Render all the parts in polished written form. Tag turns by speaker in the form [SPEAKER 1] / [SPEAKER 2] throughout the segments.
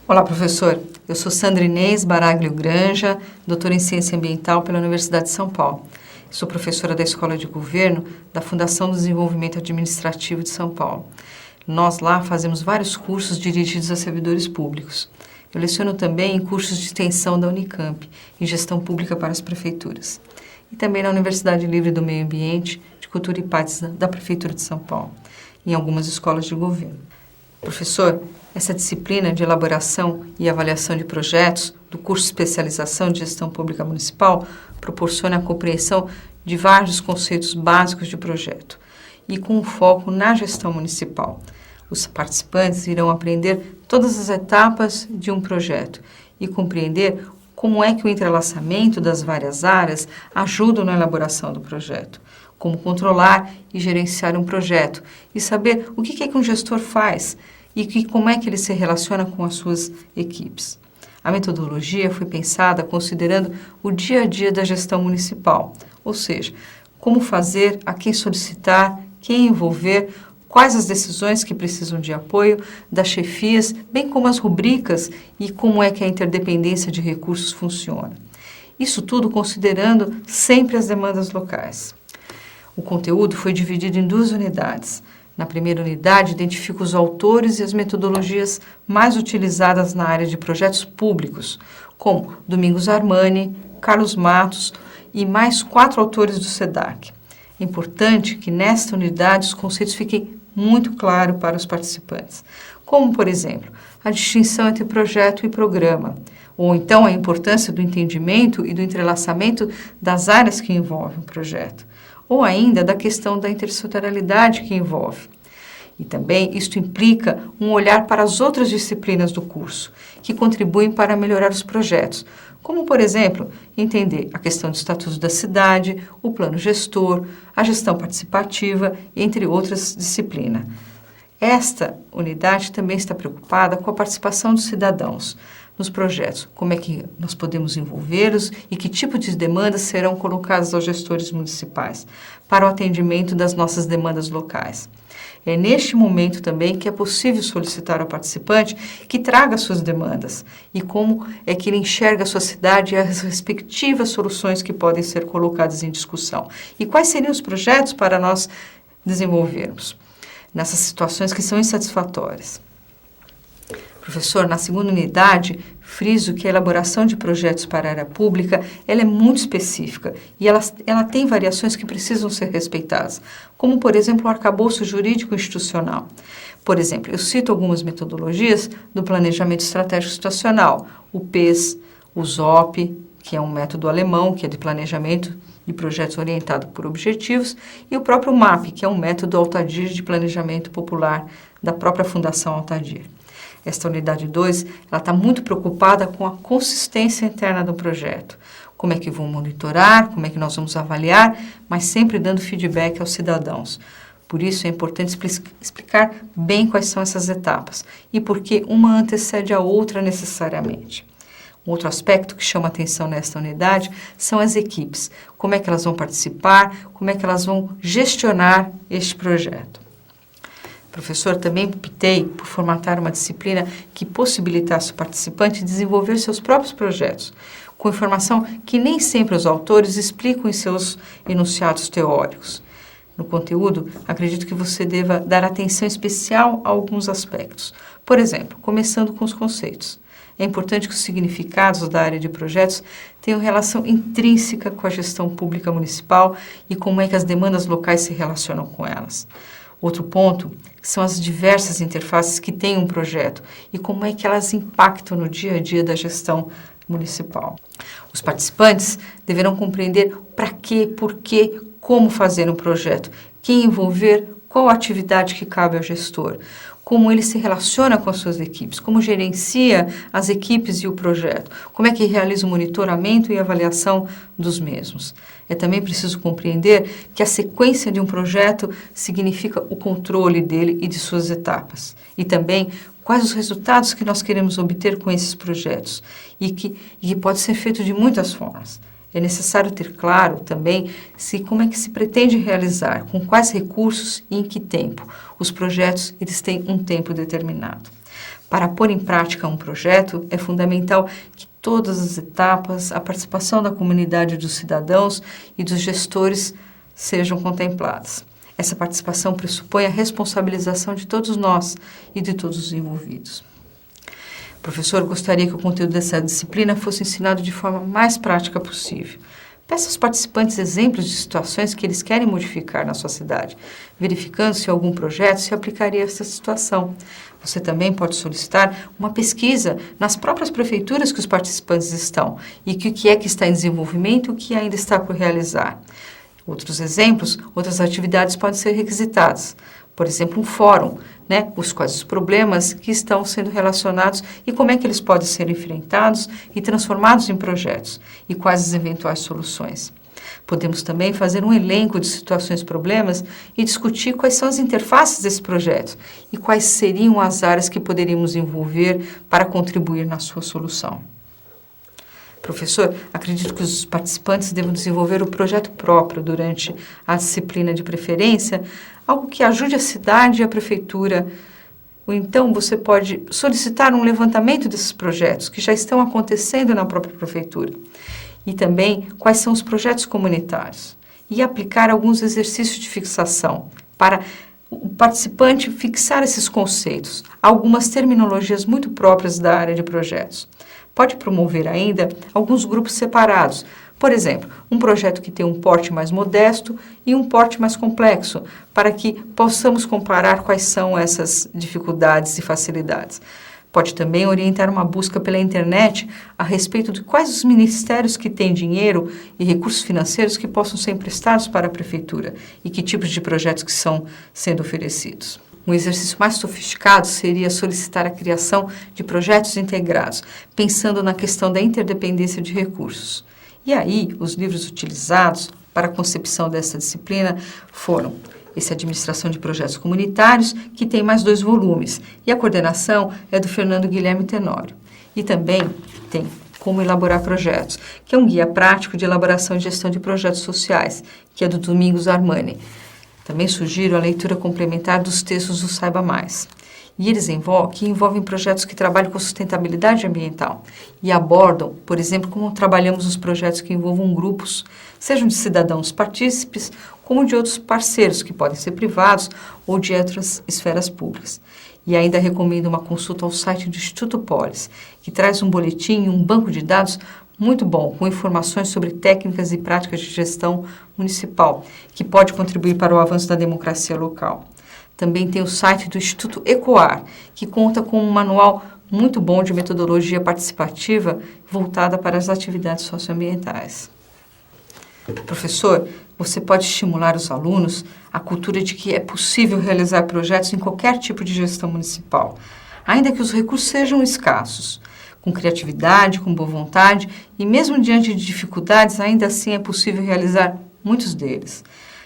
[SPEAKER 1] Olá, professor. Eu sou Sandra Inês Baraglio Granja, doutora em Ciência Ambiental pela Universidade de São Paulo. Sou professora da Escola de Governo da Fundação do Desenvolvimento Administrativo de São Paulo. Nós lá fazemos vários cursos dirigidos a servidores públicos. Eu leciono também em cursos de extensão da Unicamp, em gestão pública para as prefeituras. E também na Universidade Livre do Meio Ambiente, de Cultura e Paz da Prefeitura de São Paulo, em algumas escolas de governo. Professor, essa disciplina de elaboração e avaliação de projetos do curso de especialização de gestão pública municipal proporciona a compreensão de vários conceitos básicos de projeto e com foco na gestão municipal. Os participantes irão aprender todas as etapas de um projeto e compreender como é que o entrelaçamento das várias áreas ajuda na elaboração do projeto, como controlar e gerenciar um projeto e saber o que é que um gestor faz e como é que ele se relaciona com as suas equipes. A metodologia foi pensada considerando o dia a dia da gestão municipal, ou seja, como fazer, a quem solicitar, quem envolver, quais as decisões que precisam de apoio das chefias, bem como as rubricas e como é que a interdependência de recursos funciona. Isso tudo considerando sempre as demandas locais. O conteúdo foi dividido em 2 unidades. Na primeira unidade, identifico os autores e as metodologias mais utilizadas na área de projetos públicos, como Domingos Armani, Carlos Matos e mais 4 autores do SEDAC. É importante que nesta unidade os conceitos fiquem muito claros para os participantes, como, por exemplo, a distinção entre projeto e programa, ou então a importância do entendimento e do entrelaçamento das áreas que envolvem o projeto, ou ainda da questão da intersetorialidade que envolve. E também isto implica um olhar para as outras disciplinas do curso, que contribuem para melhorar os projetos, como, por exemplo, entender a questão do estatuto da cidade, o plano gestor, a gestão participativa, entre outras disciplinas. Esta unidade também está preocupada com a participação dos cidadãos nos projetos, como é que nós podemos envolvê-los e que tipo de demandas serão colocadas aos gestores municipais para o atendimento das nossas demandas locais. É neste momento também que é possível solicitar ao participante que traga suas demandas e como é que ele enxerga a sua cidade e as respectivas soluções que podem ser colocadas em discussão. E quais seriam os projetos para nós desenvolvermos nessas situações que são insatisfatórias. Professor, na segunda unidade, friso que a elaboração de projetos para a área pública ela é muito específica e ela tem variações que precisam ser respeitadas, como, por exemplo, o arcabouço jurídico institucional. Por exemplo, eu cito algumas metodologias do planejamento estratégico situacional, o PES, o ZOP, que é um método alemão, que é de planejamento de projetos orientado por objetivos, e o próprio MAP, que é um método Altadir de planejamento popular da própria Fundação Altadir. Esta unidade 2, ela está muito preocupada com a consistência interna do projeto. Como é que vão monitorar, como é que nós vamos avaliar, mas sempre dando feedback aos cidadãos. Por isso é importante explicar bem quais são essas etapas e por que uma antecede a outra necessariamente. Um outro aspecto que chama atenção nesta unidade são as equipes. Como é que elas vão participar, como é que elas vão gestionar este projeto. Professor, também optei por formatar uma disciplina que possibilitasse o participante desenvolver seus próprios projetos, com informação que nem sempre os autores explicam em seus enunciados teóricos. No conteúdo, acredito que você deva dar atenção especial a alguns aspectos. Por exemplo, começando com os conceitos. É importante que os significados da área de projetos tenham relação intrínseca com a gestão pública municipal e como é que as demandas locais se relacionam com elas. Outro ponto são as diversas interfaces que tem um projeto e como é que elas impactam no dia a dia da gestão municipal. Os participantes deverão compreender para quê, por quê, como fazer um projeto, quem envolver, qual a atividade que cabe ao gestor, como ele se relaciona com as suas equipes, como gerencia as equipes e o projeto, como é que realiza o monitoramento e avaliação dos mesmos. É também preciso compreender que a sequência de um projeto significa o controle dele e de suas etapas. E também quais os resultados que nós queremos obter com esses projetos e que pode ser feito de muitas formas. É necessário ter claro também como é que se pretende realizar, com quais recursos e em que tempo. Os projetos eles têm um tempo determinado. Para pôr em prática um projeto, é fundamental que todas as etapas, a participação da comunidade dos cidadãos e dos gestores sejam contempladas. Essa participação pressupõe a responsabilização de todos nós e de todos os envolvidos. Professor, gostaria que o conteúdo dessa disciplina fosse ensinado de forma mais prática possível. Peça aos participantes exemplos de situações que eles querem modificar na sua cidade, verificando se algum projeto se aplicaria a essa situação. Você também pode solicitar uma pesquisa nas próprias prefeituras que os participantes estão e o que é que está em desenvolvimento e o que ainda está por realizar. Outros exemplos, outras atividades podem ser requisitadas. Por exemplo, um fórum, quais os problemas que estão sendo relacionados e como é que eles podem ser enfrentados e transformados em projetos e quais as eventuais soluções. Podemos também fazer um elenco de situações e problemas e discutir quais são as interfaces desses projetos e quais seriam as áreas que poderíamos envolver para contribuir na sua solução. Professor, acredito que os participantes devam desenvolver o projeto próprio durante a disciplina de preferência, algo que ajude a cidade e a prefeitura. Ou então você pode solicitar um levantamento desses projetos que já estão acontecendo na própria prefeitura. E também quais são os projetos comunitários. E aplicar alguns exercícios de fixação para o participante fixar esses conceitos, algumas terminologias muito próprias da área de projetos. Pode promover ainda alguns grupos separados. Por exemplo, um projeto que tem um porte mais modesto e um porte mais complexo, para que possamos comparar quais são essas dificuldades e facilidades. Pode também orientar uma busca pela internet a respeito de quais os ministérios que têm dinheiro e recursos financeiros que possam ser emprestados para a prefeitura e que tipos de projetos que estão sendo oferecidos. Um exercício mais sofisticado seria solicitar a criação de projetos integrados, pensando na questão da interdependência de recursos. E aí, os livros utilizados para a concepção dessa disciplina foram esse Administração de Projetos Comunitários, que tem mais 2 volumes, e a coordenação é do Fernando Guilherme Tenório. E também tem Como Elaborar Projetos, que é um guia prático de elaboração e gestão de projetos sociais, que é do Domingos Armani. Também sugiro a leitura complementar dos textos do Saiba Mais. E eles envolvem projetos que trabalham com sustentabilidade ambiental e abordam, por exemplo, como trabalhamos os projetos que envolvam grupos, sejam de cidadãos partícipes, como de outros parceiros, que podem ser privados ou de outras esferas públicas. E ainda recomendo uma consulta ao site do Instituto Polis, que traz um boletim e um banco de dados muito bom, com informações sobre técnicas e práticas de gestão municipal, que pode contribuir para o avanço da democracia local. Também tem o site do Instituto Ecoar, que conta com um manual muito bom de metodologia participativa voltada para as atividades socioambientais. Professor, você pode estimular os alunos a cultura de que é possível realizar projetos em qualquer tipo de gestão municipal, ainda que os recursos sejam escassos. Com criatividade, com boa vontade e mesmo diante de dificuldades, ainda assim é possível realizar muitos deles.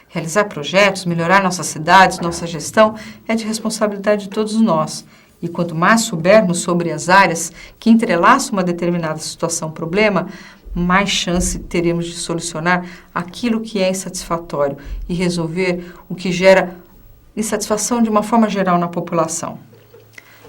[SPEAKER 1] Realizar projetos, melhorar nossas cidades, nossa gestão, é de responsabilidade de todos nós. E quanto mais soubermos sobre as áreas que entrelaçam uma determinada situação, problema, mais chance teremos de solucionar aquilo que é insatisfatório e resolver o que gera insatisfação de uma forma geral na população.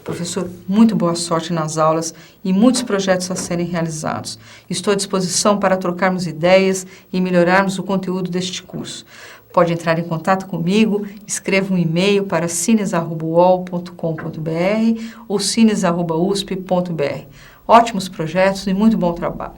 [SPEAKER 1] Professor, muito boa sorte nas aulas e muitos projetos a serem realizados. Estou à disposição para trocarmos ideias e melhorarmos o conteúdo deste curso. Pode entrar em contato comigo, escreva um e-mail para cines@uol.com.br ou cines@usp.br. Ótimos projetos e muito bom trabalho.